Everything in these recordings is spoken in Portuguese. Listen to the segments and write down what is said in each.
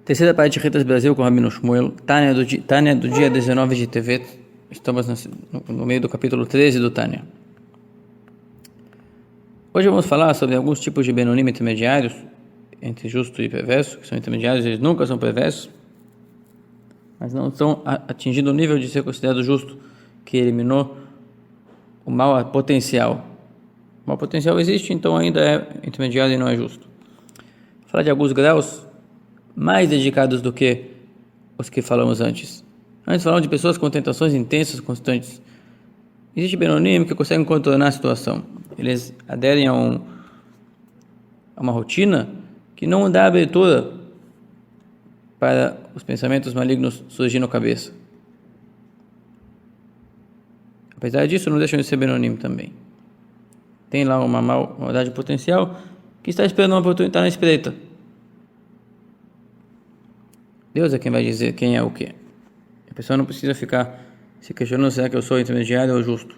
Terceira parte de Retas Brasil com Rabino Shmuel, Tânia do dia 19 de Tevet. Estamos no meio do capítulo 13 do Tânia. Hoje vamos falar sobre alguns tipos de Benonim intermediários, entre justo e perverso, que são intermediários, eles nunca são perversos, mas não estão atingindo o nível de ser considerado justo, que eliminou o mal potencial. O mal potencial existe, então ainda é intermediário e não é justo. Vou falar de alguns graus mais dedicados do que os que falamos antes. Antes falamos de pessoas com tentações intensas, constantes. Existe Benonim que conseguem contornar a situação. Eles aderem a uma rotina que não dá abertura para os pensamentos malignos surgirem na cabeça. Apesar disso, não deixam de ser Benonim também. Tem lá uma maldade potencial que está esperando uma oportunidade, está na espreita. Deus é quem vai dizer quem é o quê. A pessoa não precisa ficar se questionando: será que eu sou intermediário ou justo?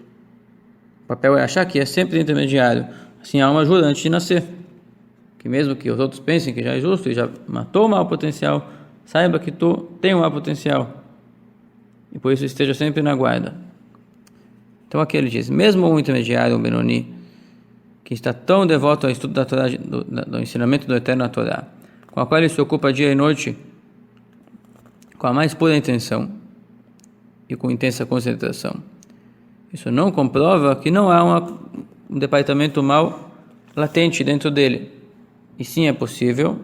O papel é achar que é sempre intermediário. Assim a alma ajuda antes de nascer. Que mesmo que os outros pensem que já é justo e já matou o mau potencial, saiba que tu tem um mau potencial. E por isso esteja sempre na guarda. Então aqui ele diz: mesmo um intermediário, um Benoni, que está tão devoto ao estudo da Torá, do ensinamento do Eterno na Torá, com a qual ele se ocupa dia e noite, com a mais pura intenção e com intensa concentração. Isso não comprova que não há um departamento mal latente dentro dele. E sim é possível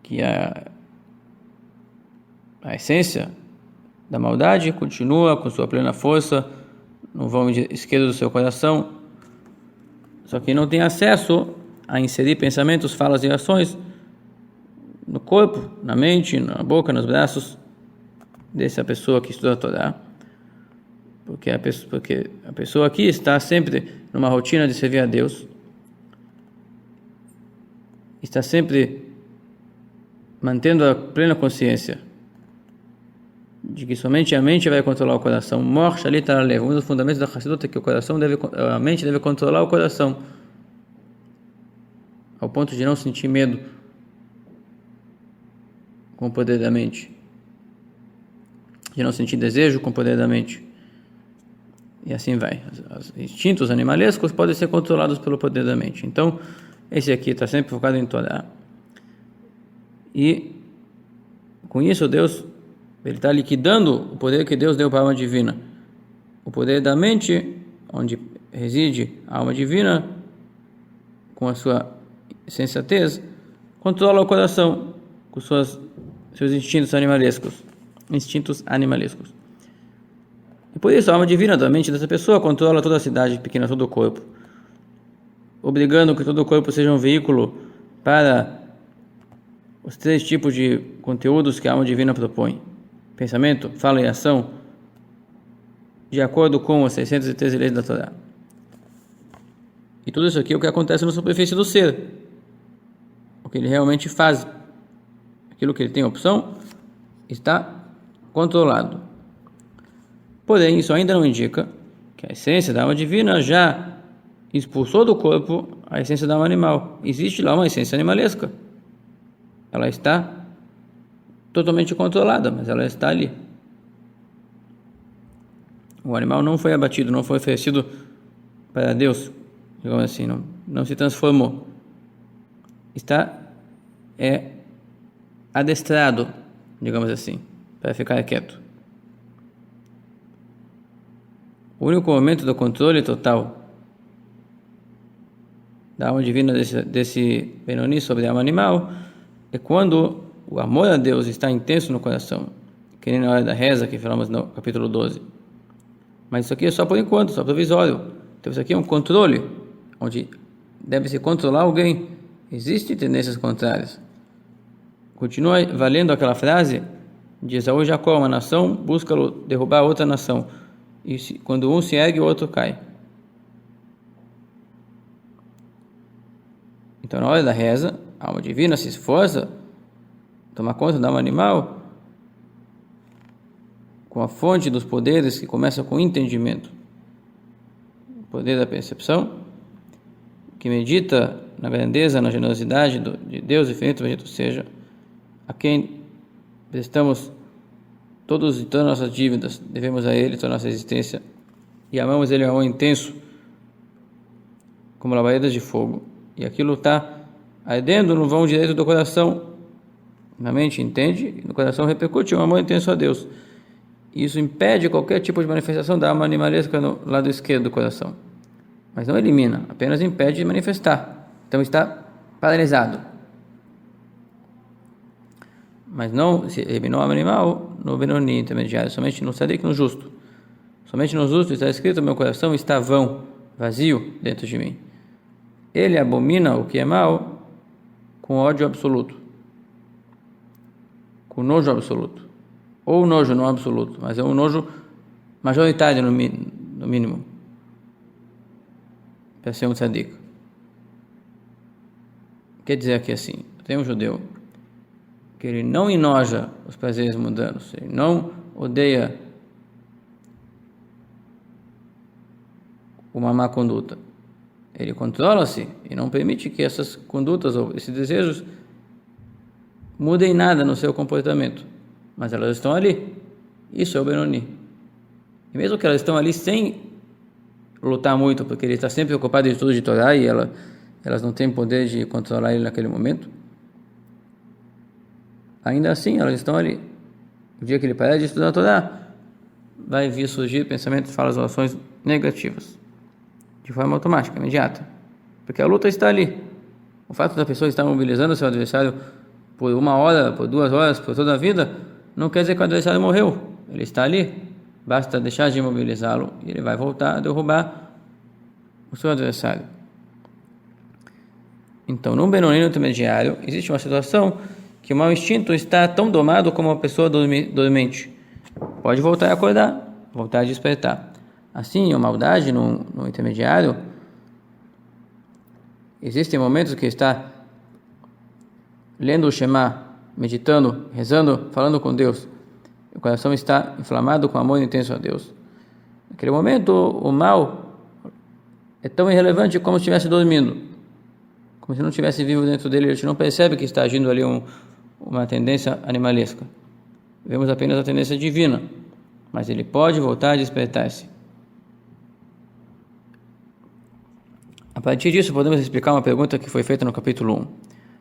que a essência da maldade continua com sua plena força no vão esquerdo do seu coração, só que não tem acesso a inserir pensamentos, falas e ações no corpo, na mente, na boca, nos braços dessa pessoa que estuda a Torá. Porque a pessoa aqui está sempre numa rotina de servir a Deus, está sempre mantendo a plena consciência de que somente a mente vai controlar o coração. Um dos fundamentos da Hassidut é que a mente deve controlar o coração, ao ponto de não sentir medo com o poder da mente, de não sentir desejo com o poder da mente. E assim vai. Os instintos animalescos podem ser controlados pelo poder da mente. Então, esse aqui está sempre focado em Torá. E com isso, Deus está liquidando o poder que Deus deu para a alma divina. O poder da mente, onde reside a alma divina, com a sua sensatez, controla o coração com seus instintos animalescos. E por isso a alma divina da mente dessa pessoa controla toda a cidade pequena, todo o corpo, obrigando que todo o corpo seja um veículo para os três tipos de conteúdos que a alma divina propõe: pensamento, fala e ação, de acordo com as 613 leis da Torá. E tudo isso aqui é o que acontece na superfície do ser, o que ele realmente faz. Aquilo que ele tem opção está controlado. Porém, isso ainda não indica que a essência da alma divina já expulsou do corpo a essência da alma animal. Existe lá uma essência animalesca. Ela está totalmente controlada, mas ela está ali. O animal não foi abatido, não foi oferecido para Deus, digamos assim, não se transformou. Está adestrado, digamos assim, para ficar quieto. O único momento do controle total da alma divina desse Benoni sobre a alma animal é quando o amor a Deus está intenso no coração, que nem na hora da reza que falamos no capítulo 12. Mas isso aqui é só por enquanto, só provisório. Então isso aqui é um controle, onde deve-se controlar alguém. Existem tendências contrárias. Continua valendo aquela frase de Esaú e Jacó: uma nação busca derrubar outra nação, e quando um se ergue, o outro cai. Então, na hora da reza, a alma divina se esforça tomar conta da alma animal com a fonte dos poderes que começa com o entendimento, o poder da percepção, que medita na grandeza, na generosidade de Deus infinito, bendito seja, a quem prestamos todas as nossas dívidas, devemos a Ele toda a nossa existência e amamos Ele um amor intenso, como labaredas de fogo, e aquilo está ardendo no vão direito do coração. Na mente entende, e no coração repercute um amor intenso a Deus. Isso impede qualquer tipo de manifestação da alma animalesca no lado esquerdo do coração, mas não elimina, apenas impede de manifestar. Então está paralisado. Mas não se eliminou a alma animal no Benoni intermediário, somente no Tzadik, no justo. Somente no justo está escrito: meu coração está vão, vazio dentro de mim. Ele abomina o que é mal com ódio absoluto, com nojo absoluto, ou nojo não absoluto, mas é um nojo majoritário no mínimo, para ser um tzadik. Quer dizer aqui assim, tem um judeu que ele não enoja os prazeres mundanos, ele não odeia uma má conduta, ele controla-se e não permite que essas condutas ou esses desejos mudem nada no seu comportamento, mas elas estão ali. Isso é o Benoni. E mesmo que elas estão ali sem lutar muito, porque ele está sempre ocupado de estudo de Torá e elas não têm poder de controlar ele naquele momento, ainda assim elas estão ali. O dia que ele parar de estudar a Torá, vai vir surgir pensamentos, falas ou ações negativas, de forma automática, imediata, porque a luta está ali. O fato da pessoa estar mobilizando o seu adversário por 1 hora, por 2 horas, por toda a vida, não quer dizer que o adversário morreu. Ele está ali, basta deixar de imobilizá-lo e ele vai voltar a derrubar o seu adversário. Então, no Benoni intermediário, existe uma situação que o mau instinto está tão domado como uma pessoa dormente. Pode voltar a acordar, voltar a despertar. Assim, a maldade no intermediário, existem momentos que está lendo o Shema, meditando, rezando, falando com Deus. O coração está inflamado com amor intenso a Deus. Naquele momento, o mal é tão irrelevante como se estivesse dormindo, como se não estivesse vivo dentro dele. A gente não percebe que está agindo ali uma tendência animalesca. Vemos apenas a tendência divina, mas ele pode voltar a despertar-se. A partir disso, podemos explicar uma pergunta que foi feita no capítulo 1.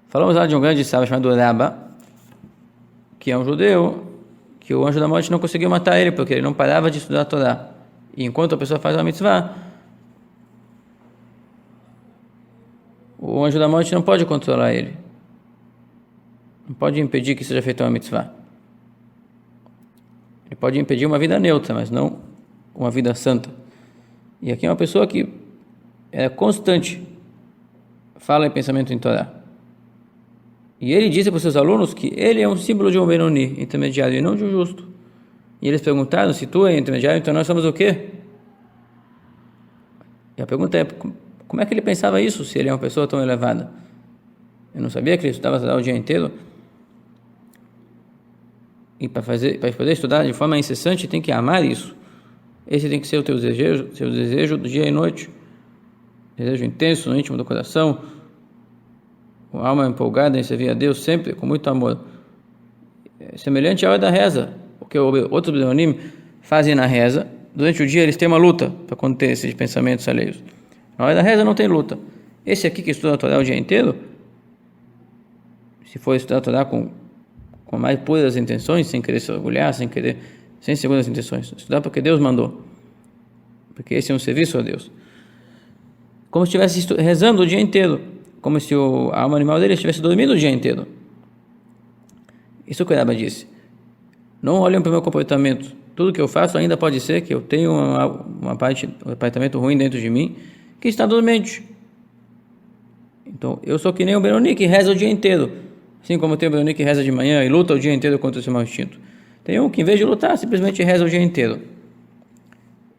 Falamos lá de um grande sábio chamado Rabba, que é um judeu, que o anjo da morte não conseguiu matar ele, porque ele não parava de estudar a Torá. E enquanto a pessoa faz uma mitzvah, o anjo da morte não pode controlar ele. Não pode impedir que seja feita uma mitzvah. Ele pode impedir uma vida neutra, mas não uma vida santa. E aqui é uma pessoa que é constante, fala em pensamento em Torá. E ele disse para os seus alunos que ele é um símbolo de um Benoni, intermediário, e não de um justo. E eles perguntaram: se tu é intermediário, então nós somos o quê? E a pergunta é: como é que ele pensava isso, se ele é uma pessoa tão elevada? Eu não sabia que ele estudava Torá o dia inteiro. E para poder estudar de forma incessante, tem que amar isso. Esse tem que ser o teu desejo do dia e noite. Desejo intenso no íntimo do coração, com a alma empolgada em servir a Deus sempre, com muito amor. É semelhante à hora da reza, porque outros Benonim fazem na reza. Durante o dia eles têm uma luta para conter esses pensamentos alheios. Na hora da reza não tem luta. Esse aqui que estuda a Torá o dia inteiro, se for estudar a Torá com mais puras intenções, sem querer se orgulhar, sem segundas intenções, estudar porque Deus mandou, porque esse é um serviço a Deus, como se estivesse rezando o dia inteiro, como se a alma animal dele estivesse dormindo o dia inteiro. Isso que o Rabba disse: não olhem para o meu comportamento, tudo que eu faço ainda pode ser que eu tenha um apartamento ruim dentro de mim que está dormente. Então eu sou que nem um Benoni que reza o dia inteiro, assim como tem o Benoni que reza de manhã e luta o dia inteiro contra o seu mau instinto. Tem um que, em vez de lutar, simplesmente reza o dia inteiro.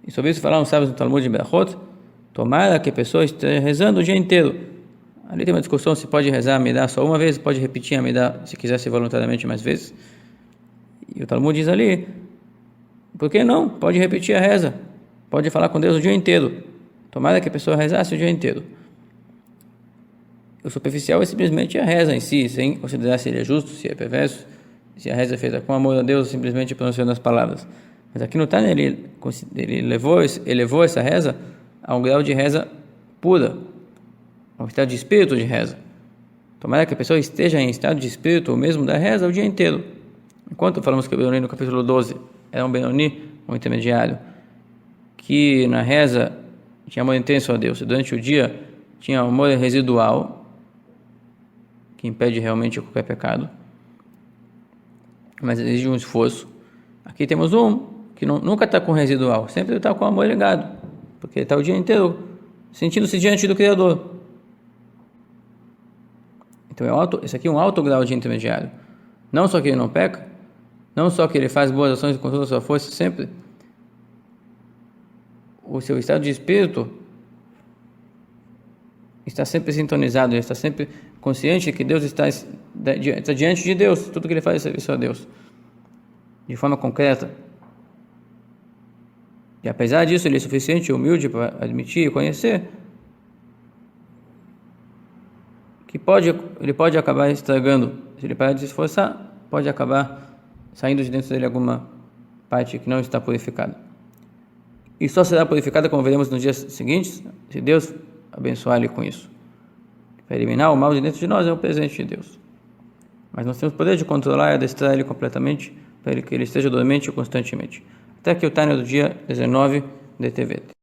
E sobre isso falaram os sábios no Talmud de Berachot: tomara que a pessoa esteja rezando o dia inteiro. Ali tem uma discussão se pode rezar a Amidá só uma vez, pode repetir a Amidá se quisesse voluntariamente mais vezes. E o Talmud diz ali: por que não? Pode repetir a reza, pode falar com Deus o dia inteiro. Tomara que a pessoa rezasse o dia inteiro. O superficial é simplesmente a reza em si, sem considerar se ele é justo, se é perverso, se a reza é feita com amor a Deus, simplesmente pronunciando as palavras. Mas aqui no Tânia ele elevou essa reza a um grau de reza pura, a um estado de espírito de reza. Tomara que a pessoa esteja em estado de espírito, ou mesmo da reza, o dia inteiro. Enquanto falamos que o Benoni no capítulo 12 era um Benoni, um intermediário, que na reza tinha amor intenso a Deus, e durante o dia tinha amor residual, que impede realmente qualquer pecado, mas exige um esforço. Aqui temos um que nunca está com residual, sempre está com amor ligado, porque ele está o dia inteiro sentindo-se diante do Criador. Então esse aqui é um alto grau de intermediário. Não só que ele não peca, não só que ele faz boas ações com toda a sua força sempre, o seu estado de espírito está sempre sintonizado, ele está sempre consciente que Deus está diante de Deus, tudo que ele faz é serviço a Deus, de forma concreta. E apesar disso, ele é suficiente humilde para admitir e conhecer que ele pode acabar estragando, se ele parar de se esforçar, pode acabar saindo de dentro dele alguma parte que não está purificada. E só será purificada, como veremos nos dias seguintes, se Deus abençoar ele com isso. Para eliminar o mal de dentro de nós é um presente de Deus. Mas nós temos o poder de controlar e adestrar ele completamente, para que ele esteja dormente constantemente. Até aqui o Tânia do dia 19 de Tevet.